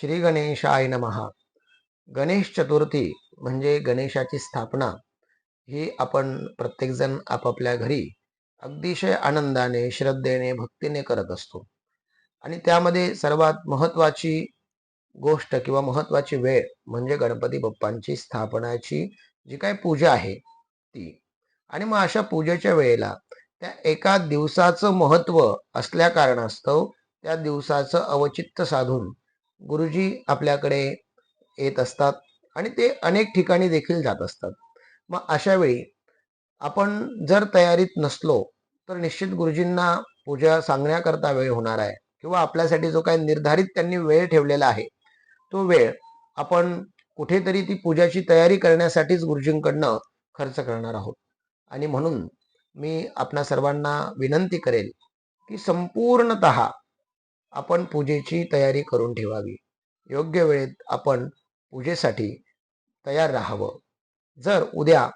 श्री गणेशाय नमः. गणेश चतुर्थी म्हणजे गणेशाची स्थापना ही आपण प्रत्येकजण आपापल्या घरी अतिशय आनंदाने, श्रद्धेने, भक्तीने करत असतो. आणि त्यामध्ये सर्वात महत्वाची गोष्ट किंवा महत्वाची वेळ म्हणजे गणपती बाप्पांची स्थापनाची जी काही पूजा आहे ती. आणि मग अशा पूजेच्या वेळेला त्या एका दिवसाचं महत्व असल्या कारणास्तव त्या दिवसाचं अवचित्त साधून गुरुजी आपल्याकडे येत असतात आणि ते अनेक ठिकाणी देखील जात असतात. मग अशा वेळी आपण जर तयारीत नसलो तर निश्चित गुरुजींना पूजा सांगण्याकरता वेळ होणार आहे किंवा आपल्यासाठी जो काही निर्धारित त्यांनी वेळ ठेवलेला आहे तो वेळ आपण कुठेतरी ती पूजाची तयारी करण्यासाठीच गुरुजींकडनं खर्च करणार आहोत. आणि म्हणून मी आपणा सर्वांना विनंती करेल की संपूर्णतः आपण पूजेची तयारी करून ठेवावी. योग्य वेळेत आपण पूजेसाठी तयार राहावं. जर उद्या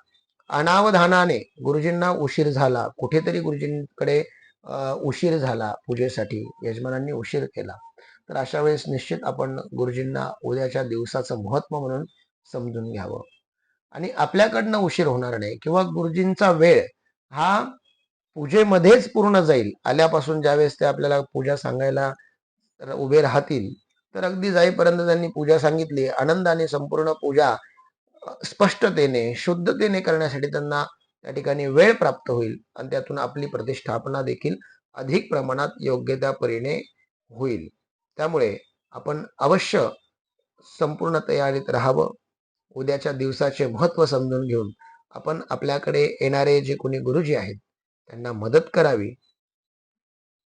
अनावधानाने गुरुजींना उशीर झाला, कुठेतरी गुरुजींकडे उशीर झाला पूजेसाठी, यजमानांनी उशीर केला, तर अशा वेळेस निश्चित आपण गुरुजींना उद्याच्या दिवसाचं महत्त्व म्हणून समजून घ्यावं. आणि आपल्याकडनं उशीर होणार नाही किंवा गुरुजींचा वेळ हा पूजेमध्येच पूर्ण जाईल. आल्यापासून ज्यावेळेस ते आपल्याला पूजा सांगायला उभे राहतील तर अगदी जाईपर्यंत त्यांनी पूजा सांगितली, आनंदाने संपूर्ण पूजा स्पष्टतेने, शुद्धतेने करण्यासाठी त्यांना त्या ठिकाणी वेळ प्राप्त होईल आणि त्यातून आपली प्रतिष्ठापना देखील अधिक प्रमाणात योग्य त्या परीने होईल. त्यामुळे आपण अवश्य संपूर्ण तयारीत राहावं. उद्याच्या दिवसाचे महत्त्व समजून घेऊन आपण आपल्याकडे येणारे जे कोणी गुरुजी आहेत त्यांना मदत करावी